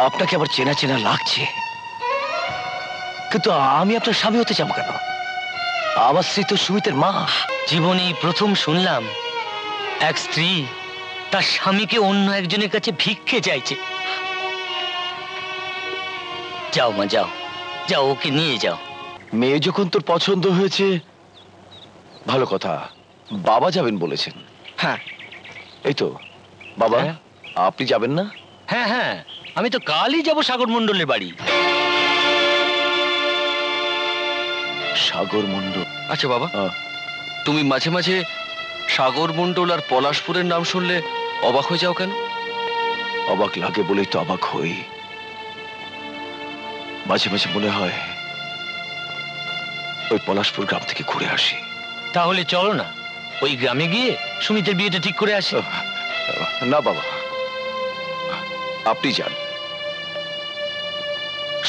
আপনাকে আবার চেনা চেনা লাগছে, কিন্তু আমি আপনার স্বামী হতে যাবো কেন? আমার স্ত্রী তো সুমিতের মা। জীবনে প্রথম শুনলাম এক স্ত্রী তার স্বামীকে অন্য একজনের কাছে ভিক্ষে চাইছে। যাও মা, যাও যাও, ওকে নিয়ে যাও। মেয়ে যখন তোর পছন্দ হয়েছে, ভালো কথা। বাবা যাবেন বলেছেন? হ্যাঁ। এই তো বাবা, হ্যাঁ। আপনি যাবেন না? হ্যাঁ হ্যাঁ, আমি তো কালই যাব সাগর মণ্ডলের বাড়ি। সাগর মণ্ডল? আচ্ছা বাবা, তুমি মাঝে মাঝে সাগর মণ্ডল আর পলাশপুরের নাম শুনলে অবাক হয়ে যাও কেন? অবাক লাগে বলেই তো অবাক হই। মাঝে মাঝে মনে হয় ওই পলাশপুর গ্রাম থেকে ঘুরে আসি। তাহলে চলো না, ওই গ্রামে গিয়ে সুমিতের বিয়েটা ঠিক করে আসি। না বাবা, আপনি যান।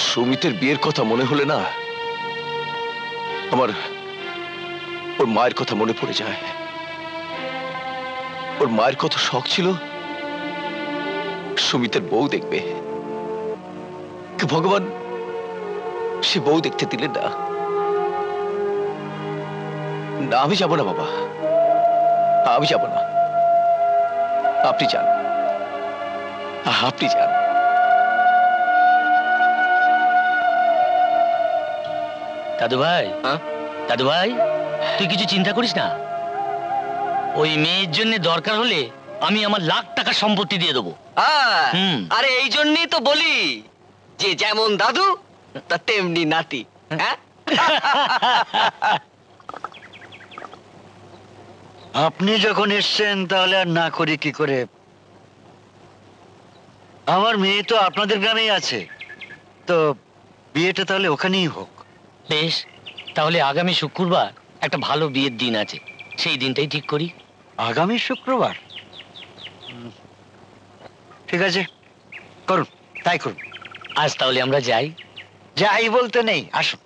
সুমিতের বিয়ের কথা মনে হলে না আমার ওর মায়ের কথা মনে পড়ে যায়। ওর মায়ের কত শখ ছিল সুমিতের বউ দেখবে, ভগবান সে বউ দেখতে দিলেন না। না, আমি যাব না বাবা, আমি যাব না। আপনি যান, আপনি যান। দাদু ভাই, দাদু ভাই, তুই কিছু চিন্তা করিস না। ওই মেয়ের জন্য দরকার হলে আমি আমার লাখ টাকা সম্পত্তি দিয়ে দেবো। আরে এই জন্যই তো বলি যে যেমন দাদু তা তেমনি নাতি। হ্যাঁ, আপনি যখন এসছেন তাহলে আর না করি কি করে? আমার মেয়ে তো আপনাদের গ্রামেই আছে, তো বিয়েটা তাহলে ওখানেই হোক। বেশ, তাহলে আগামী শুক্রবার একটা ভালো বিয়ের দিন আছে, সেই দিনটাই ঠিক করি। আগামী শুক্রবার? ঠিক আছে, করুন, তাই করুন। আজ তাহলে আমরা যাই। যাই বলতে নেই, আসুন।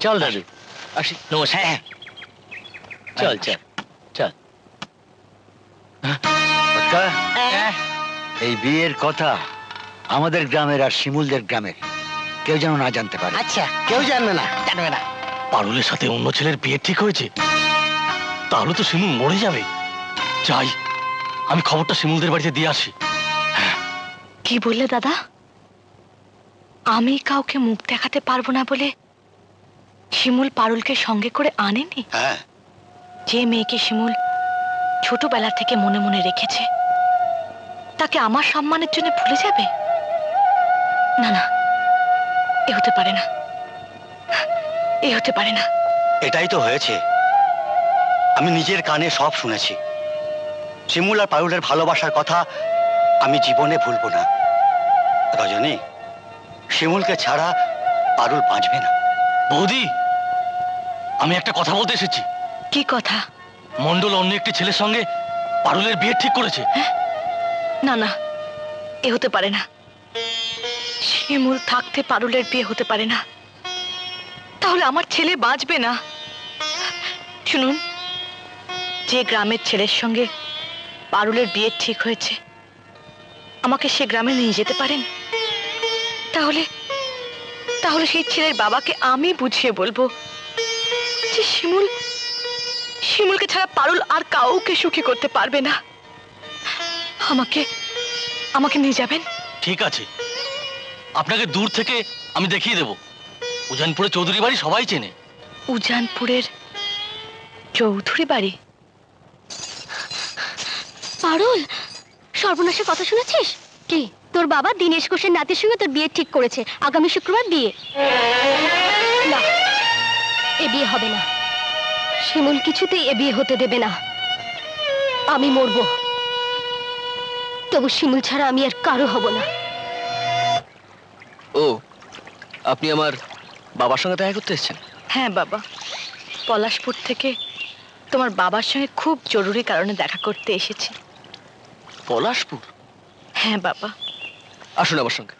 চল দাদু, আসি। নমস্কার। হ্যাঁ, চল চল চল। কর্তা, এই বিয়ের কথা আমাদের গ্রামের আর শিমুলদের গ্রামের কেউ যেন না জানতে পারে। আচ্ছা, কেউ জানবে না, জানবে না। পারুলের সাথে অন্য ছেলের বিয়ে ঠিক হয়েছে, তাহলে তো শিমুল মরে যাবে। যাই, আমি খবরটা শিমুলদের বাড়িতে দিয়ে আসি। কি বললে দাদা? আমি কাউকে মুখ দেখাতে পারবো না বলে শিমুল পারুলকে সঙ্গে করে আনেনি? হ্যাঁ। যে মেয়েকে শিমুল ছোটবেলা থেকে মনে মনে রেখেছে, তাকে আমার সম্মানের জন্য ভুলে যাবে? না না, এ হতে পারে না, এ হতে পারে না। এটাই তো হয়েছে, আমি নিজের কানে সব শুনেছি। শিমুল আর পারুলের ভালোবাসার কথা আমি জীবনে ভুলবো না। রজনী, শিমুলকে ছাড়া পারুল বাঁচবে না। বৌদি, আমি একটা কথা বলতে এসেছি। কি কথা? মন্ডল অন্য একটি ছেলের সঙ্গে পারুলের বিয়ে ঠিক করেছে। না না, এ হতে পারে না। শিমুল থাকতে পারুলের বিয়ে হতে পারে না, তাহলে আমার ছেলে বাঁচবে না। শুনুন, যে গ্রামের ছেলের সঙ্গে পারুলের বিয়ে ঠিক হয়েছে, আমাকে সে গ্রামে নিয়ে যেতে পারেন? তাহলে তাহলে সেই ছেলের বাবাকে আমি বুঝিয়ে বলবো যে শিমুলকে ছাড়া পারুল আর কাউকে সুখী করতে পারবে না। আমাকে আমাকে নিয়ে যাবেন? ঠিক আছে, আপনাকে দূর থেকে আমি দেখিয়ে দেব। উজানপুরে চৌধুরী বাড়ি সবাই চেনে। উজানপুরের চৌধুরী বাড়ি? পারুল, সর্বনাশের কথা শুনেছিস? কি, তোর বাবা দীনেশ ঘোষের নাতির সঙ্গে তোর বিয়ে ঠিক করেছে, আগামী শুক্রবার বিয়ে। না, এ বিয়ে হবে না। শিমুল কিছুতেই এ বিয়ে হতে দেবে না। আমি মরবো, তবু শিমুল ছাড়া আমি আর কারো হব না। ও, আপনি আমার বাবার সঙ্গে দেখা করতে এসেছেন? হ্যাঁ বাবা, পলাশপুর থেকে তোমার বাবার সঙ্গে খুব জরুরি কারণে দেখা করতে এসেছি। পলাশপুর? হ্যাঁ বাবা। আসুন আমার সঙ্গে।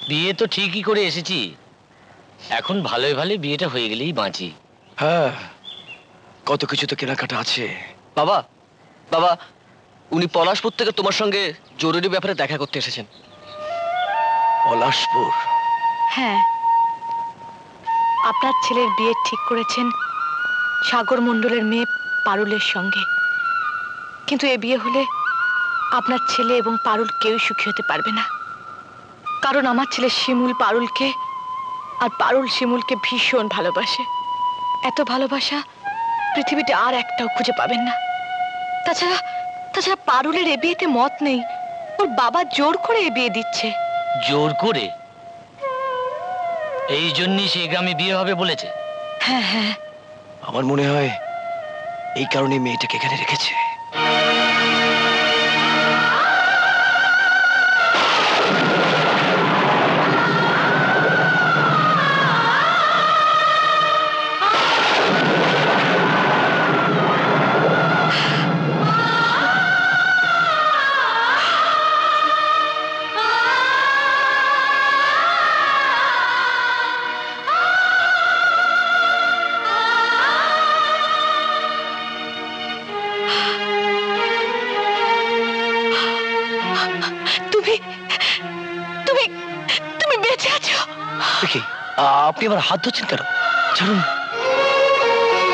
বিয়ে তো ঠিকই করে এসেছি, এখন ভালোই ভালো বিয়েটা হয়ে গেলেই বাঁচি। হ্যাঁ, কত কিছু তো কেনাকাটা আছে। বাবা, বাবা, উনি পলাশপুর থেকে তোমার সঙ্গে জরুরি ব্যাপারে দেখা করতে এসেছেন। পলাশপুর? হ্যাঁ, আপনার ছেলের বিয়ে ঠিক করেছেন সাগর মণ্ডলের মেয়ে পারুলের সঙ্গে। কিন্তু এ বিয়ে হলে আপনার ছেলে এবং পারুল কেউই সুখী হতে পারবে না। কারণ আমার ছেলে শিমুল পারুলকে আর পারুল শিমুলকে ভীষণ ভালোবাসে। এত ভালোবাসা পৃথিবীতে আর একটাও খুঁজে পাবেন না। তাছাড়া তাছাড়া পারুলের এ বিয়েতে মত নেই। ওর বাবা জোর করে এ বিয়ে দিচ্ছে। জোর করে? এই জন্যই সে গ্রামে বিয়ে হবে বলেছে? হ্যাঁ হ্যাঁ, আমার মনে হয় এই কারণে মেয়েটাকে এখানে রেখেছে। তুমি তুমি তুমি বেঁচে আছো। দেখি, আপনি আমার হাত ধরছেন কেন? ছাড়ুন।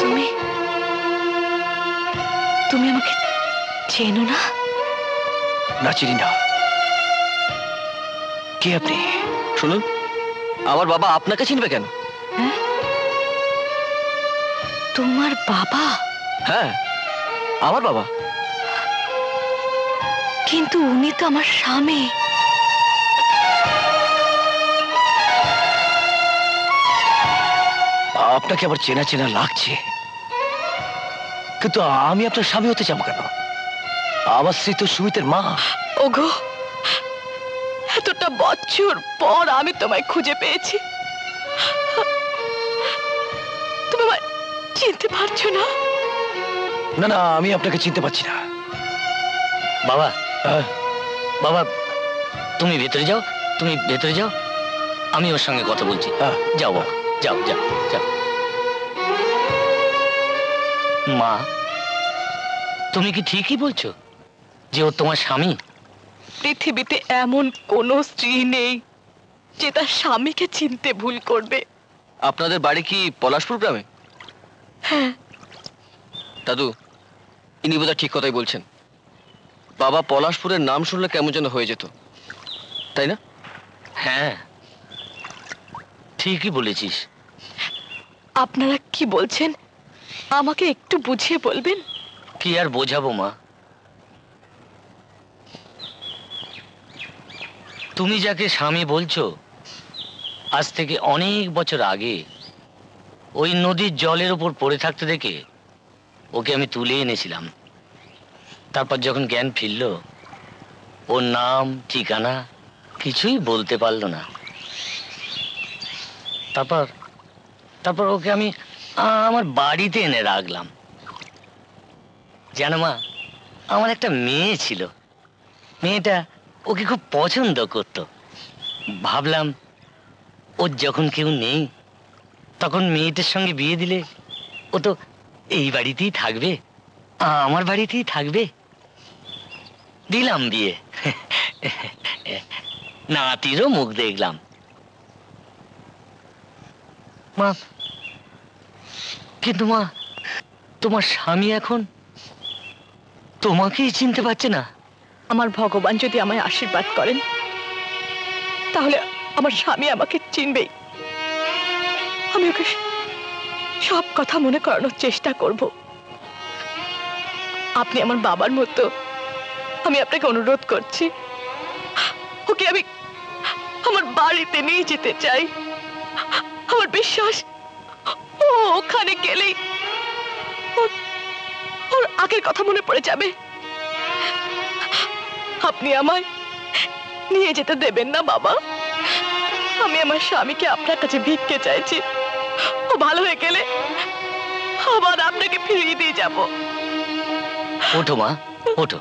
তুমি তুমি আমাকে চেনো না? না, চিনি না। কে আপনি? শুনুন, আমার বাবা আপনাকে চিনবে কেন? হ্যাঁ, তোমার বাবা? হ্যাঁ, আমার বাবা। কিন্তু উনি তো আমার স্বামী। আপনাকে আবার চেনা চেনা লাগছে, কিন্তু আমি আপনার স্বামী হতে যাবো কেন? আমার স্ত্রী তো সুমিতের মা। ওগো, এতটা বছর পর আমি তোমায় খুঁজে পেয়েছি। তুমি আমায় চিনতে পারছো না? না না, আমি আপনাকে চিনতে পারছি না। বাবা, হ্যাঁ, বাবা, তুমি ভেতরে যাও, তুমি ভেতরে যাও, আমি ওর সঙ্গে কথা বলছি। হ্যাঁ। যাও বাবা, যাও যাও যাও। মা, তুমি কি ঠিকই বলছো যে ও তোমার স্বামী? পৃথিবীতে এমন কোন স্ত্রী নেই যে তার স্বামীকে চিনতে ভুল করবে। আপনাদের বাড়ি কি পলাশপুর গ্রামে? হ্যাঁ। দাদু, ইনি বোধহয় ঠিক কথাই বলছেন। বাবা পলাশপুরের নাম শুনলে কেমন যেন হয়ে যেত, তাই না? হ্যাঁ, ঠিকই বলেছিস। আপনারা কি বলছেন আমাকে একটু বুঝিয়ে বলবেন? কি আর বোঝাবো মা, তুমি যাকে স্বামী বলছো আজ থেকে অনেক বছর আগে ওই নদীর জলের উপর পড়ে থাকতে দেখে ওকে আমি তুলে এনেছিলাম। তারপর যখন জ্ঞান ফিরল, ওর নাম ঠিকানা কিছুই বলতে পারলো না। তারপর তারপর ওকে আমি আমার বাড়িতে এনে রাখলাম। জানো মা, আমার একটা মেয়ে ছিল। মেয়েটা ওকে খুব পছন্দ করত। ভাবলাম ওর যখন কেউ নেই, তখন মেয়েটার সঙ্গে বিয়ে দিলে ও তো এই বাড়িতেই থাকবে, আমার বাড়িতেই থাকবে। দিলাম বিয়ে। নাতিরও মুখ দেখলাম। মা, কিন্তু মা, তোমার স্বামী এখন তোমাকেই চিনতে পারছে না। আমার ভগবান যদি আমায় আশীর্বাদ করেন, তাহলে আমার স্বামী আমাকে চিনবেই। আমি ওকে সব কথা মনে করানোর চেষ্টা করব। আপনি আমার বাবার মতো, আমি আপনাকে অনুরোধ করছি, ওকে আমি আমার বাড়িতে নিয়ে যেতে চাই। আমার বিশ্বাস ও ওখানে গেলেই ওর আগের কথা মনে পড়ে যাবে। আপনি আমায় নিয়ে যেতে দেবেন না বাবা? আমি আমার স্বামীকে আপনার কাছে ভিক্ষে চাইছি। ও ভালো হয়ে গেলে আবার আপনাকে ফিরিয়ে দিয়ে যাব। ওঠো মা, ওঠো।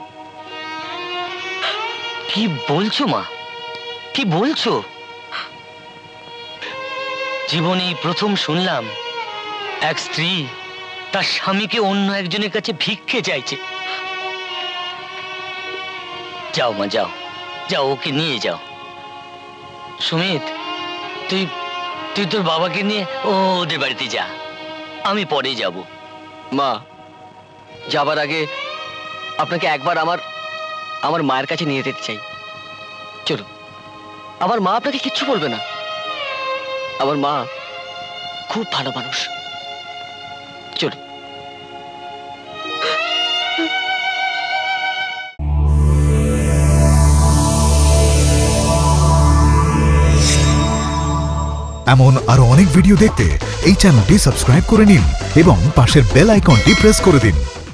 কি বলছো মা, কি বলছো? জীবনেই প্রথম শুনলাম এক স্ত্রী তার স্বামীকে অন্য একজনের কাছে ভিক্ষে চাইছে। যাও মা, যাও যাও, ওকে নিয়ে যাও। সুমিত, তুই তুই তোর বাবাকে নিয়ে ওদের বাড়িতে যা, আমি পরে যাব। মা, যাবার আগে আপনাকে একবার আমার মায়ের কাছে নিয়ে যেতে চাই। চলুন। আমার মা আপনাকে কিচ্ছু বলবে না। আমার মা খুব ভালো মানুষ। চলুন। এমন আরো অনেক ভিডিও দেখতে এই চ্যানেলটি সাবস্ক্রাইব করে নিন এবং পাশের বেল আইকনটি প্রেস করে দিন।